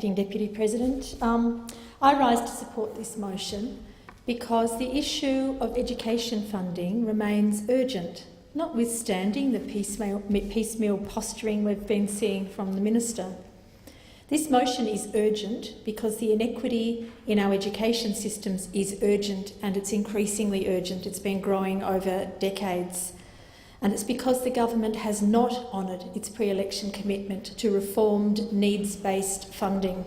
Acting Deputy President. I rise to support this motion because the issue of education funding remains urgent, notwithstanding the piecemeal posturing we've been seeing from the Minister. This motion is urgent because the inequity in our education systems is urgent, and it's increasingly urgent. It's been growing over decades. And it's because the government has not honoured its pre-election commitment to reformed needs-based funding.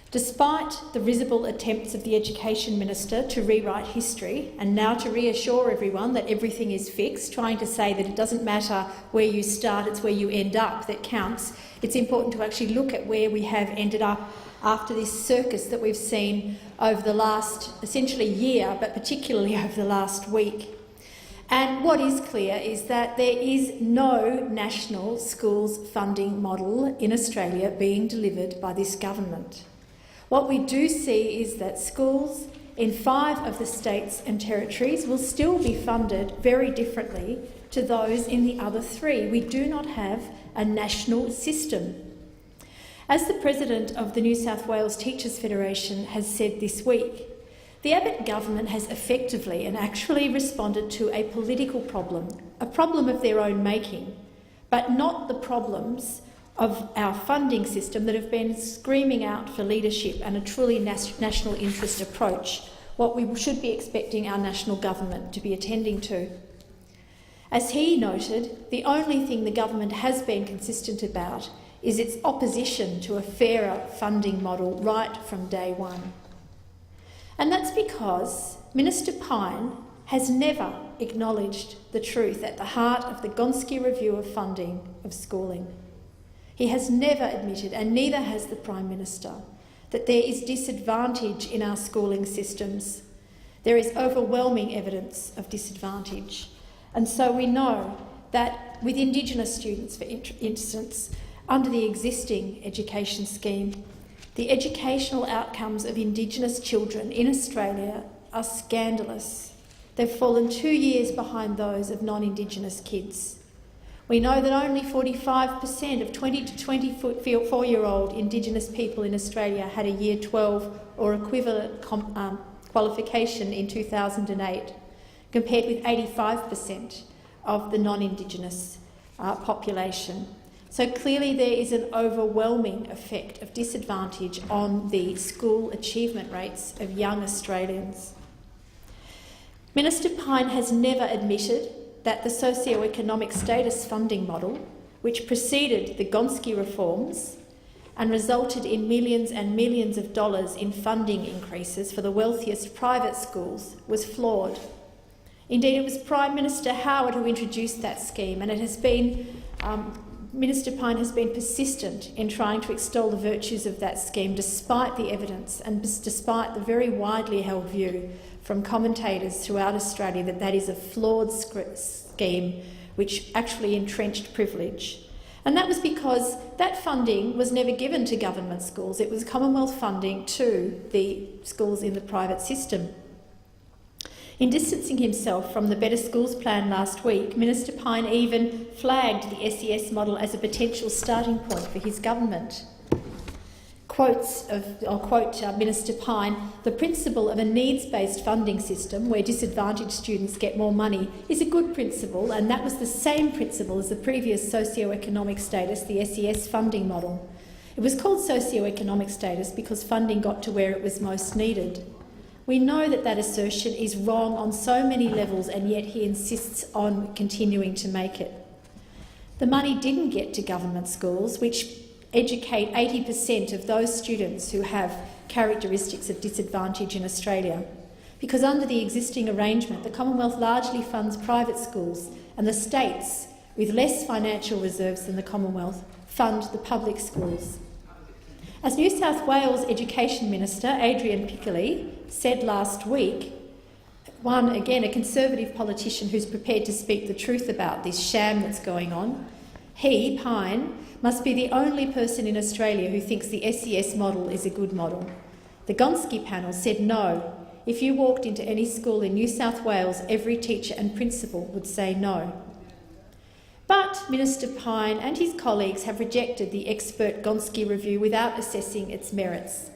Despite the risible attempts of the Education Minister to rewrite history and now to reassure everyone that everything is fixed, trying to say that it doesn't matter where you start, it's where you end up that counts, it's important to actually look at where we have ended up after this circus that we've seen over the last essentially year, but particularly over the last week. And what is clear is that there is no national schools funding model in Australia being delivered by this government. What we do see is that schools in 5 of the states and territories will still be funded very differently to those in the other 3. We do not have a national system. As the President of the New South Wales Teachers Federation has said this week, the Abbott government has effectively and actually responded to a political problem, a problem of their own making, but not the problems of our funding system that have been screaming out for leadership and a truly national interest approach, what we should be expecting our national government to be attending to. As he noted, the only thing the government has been consistent about is its opposition to a fairer funding model right from day one. And that's because Minister Pyne has never acknowledged the truth at the heart of the Gonski review of funding of schooling. He has never admitted, and neither has the Prime Minister, that there is disadvantage in our schooling systems. There is overwhelming evidence of disadvantage. And so we know that with Indigenous students, for instance, under the existing education scheme, the educational outcomes of Indigenous children in Australia are scandalous. They've fallen 2 years behind those of non-Indigenous kids. We know that only 45% of 20 to 24-year-old Indigenous people in Australia had a Year 12 or equivalent qualification in 2008, compared with 85% of the non-Indigenous population. So clearly there is an overwhelming effect of disadvantage on the school achievement rates of young Australians. Minister Pyne has never admitted that the socio-economic status funding model, which preceded the Gonski reforms and resulted in millions and millions of dollars in funding increases for the wealthiest private schools, was flawed. Indeed, it was Prime Minister Howard who introduced that scheme, and it has been Minister Pyne has been persistent in trying to extol the virtues of that scheme despite the evidence and despite the very widely held view from commentators throughout Australia that that is a flawed scheme which actually entrenched privilege. And that was because that funding was never given to government schools. It was Commonwealth funding to the schools in the private system. In distancing himself from the Better Schools plan last week, Minister Pyne even flagged the SES model as a potential starting point for his government. I'll quote Minister Pyne, "The principle of a needs-based funding system where disadvantaged students get more money is a good principle, and that was the same principle as the previous socio-economic status, the SES funding model. It was called socio-economic status because funding got to where it was most needed." We know that that assertion is wrong on so many levels, and yet he insists on continuing to make it. The money didn't get to government schools, which educate 80% of those students who have characteristics of disadvantage in Australia, because under the existing arrangement, the Commonwealth largely funds private schools, and the states, with less financial reserves than the Commonwealth, fund the public schools. As New South Wales Education Minister Adrian Piccoli said last week, a Conservative politician who's prepared to speak the truth about this sham that's going on, he, Pyne, must be the only person in Australia who thinks the SES model is a good model. The Gonski panel said no. If you walked into any school in New South Wales, every teacher and principal would say no. But Minister Pyne and his colleagues have rejected the expert Gonski review without assessing its merits.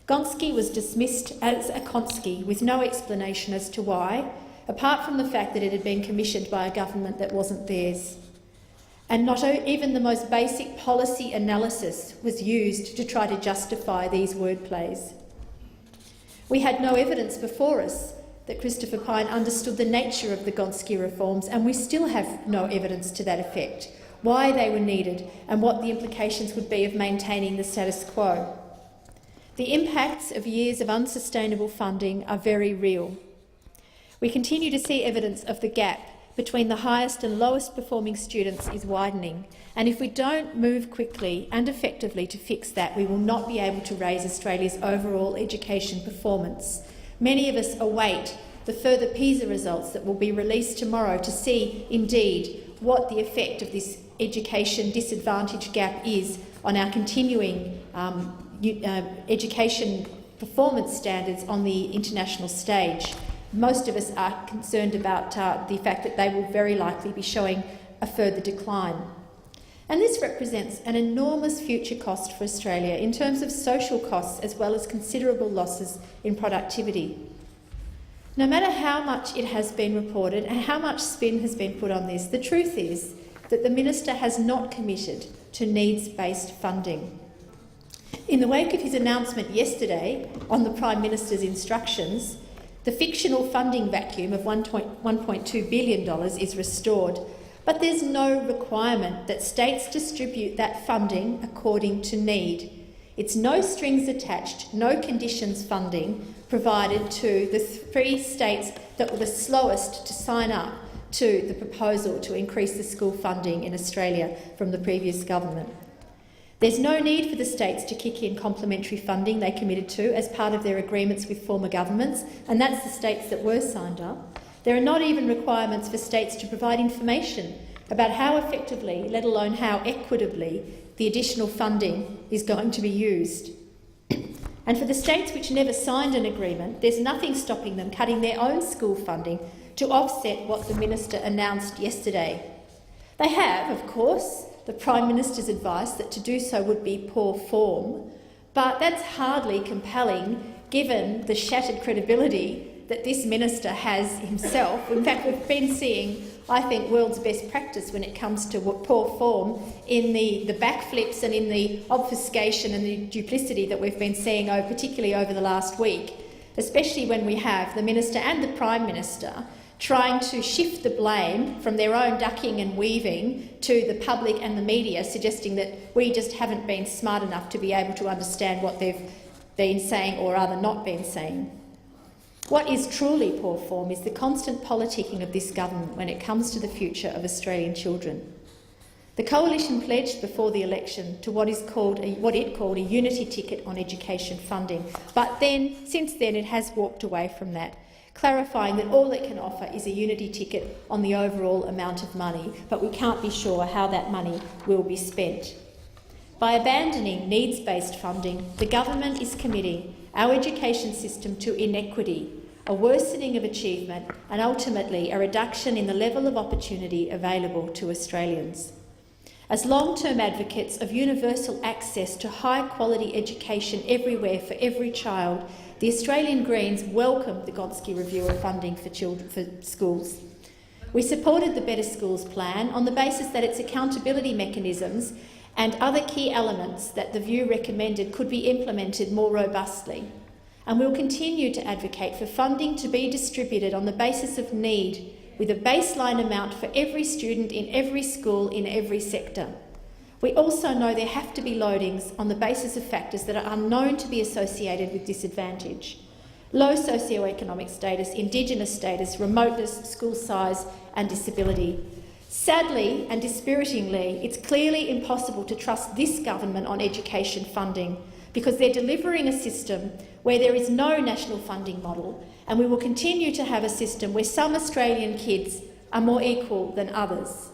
Gonski was dismissed as a Gonski with no explanation as to why, apart from the fact that it had been commissioned by a government that wasn't theirs. And not even the most basic policy analysis was used to try to justify these wordplays. We had no evidence before us that Christopher Pyne understood the nature of the Gonski reforms, and we still have no evidence to that effect, why they were needed and what the implications would be of maintaining the status quo. The impacts of years of unsustainable funding are very real. We continue to see evidence of the gap between the highest and lowest performing students is widening, and if we don't move quickly and effectively to fix that, we will not be able to raise Australia's overall education performance. Many of us await the further PISA results that will be released tomorrow to see, indeed, what the effect of this education disadvantage gap is on our continuing education performance standards on the international stage. Most of us are concerned about the fact that they will very likely be showing a further decline. And this represents an enormous future cost for Australia in terms of social costs as well as considerable losses in productivity. No matter how much it has been reported and how much spin has been put on this, the truth is that the Minister has not committed to needs-based funding. In the wake of his announcement yesterday on the Prime Minister's instructions, the fictional funding vacuum of $1.2 billion is restored, but there's no requirement that states distribute that funding according to need. It's no strings attached, no conditions funding provided to the 3 states that were the slowest to sign up to the proposal to increase the school funding in Australia from the previous government. There's no need for the states to kick in complementary funding they committed to as part of their agreements with former governments, and that's the states that were signed up. There are not even requirements for states to provide information about how effectively, let alone how equitably, the additional funding is going to be used. And for the states which never signed an agreement, there's nothing stopping them cutting their own school funding to offset what the Minister announced yesterday. They have, of course, the Prime Minister's advice that to do so would be poor form, but that's hardly compelling given the shattered credibility that this Minister has himself. In fact, we've been seeing, I think, world's best practice when it comes to poor form in the backflips and in the obfuscation and the duplicity that we've been seeing, particularly over the last week, especially when we have the Minister and the Prime Minister trying to shift the blame from their own ducking and weaving to the public and the media, suggesting that we just haven't been smart enough to be able to understand what they've been saying or rather not been saying. What is truly poor form is the constant politicking of this government when it comes to the future of Australian children. The Coalition pledged before the election to what it called a unity ticket on education funding, but then, since then, it has walked away from that, clarifying that all it can offer is a unity ticket on the overall amount of money, but we can't be sure how that money will be spent. By abandoning needs-based funding, the government is committing our education system to inequity, a worsening of achievement and ultimately a reduction in the level of opportunity available to Australians. As long-term advocates of universal access to high-quality education everywhere for every child, the Australian Greens welcomed the Gonski review of funding for schools. We supported the Better Schools plan on the basis that its accountability mechanisms and other key elements that the view recommended could be implemented more robustly. And we will continue to advocate for funding to be distributed on the basis of need, with a baseline amount for every student in every school in every sector. We also know there have to be loadings on the basis of factors that are unknown to be associated with disadvantage. Low socioeconomic status, Indigenous status, remoteness, school size and disability. Sadly and dispiritingly, it's clearly impossible to trust this government on education funding because they're delivering a system where there is no national funding model, and we will continue to have a system where some Australian kids are more equal than others.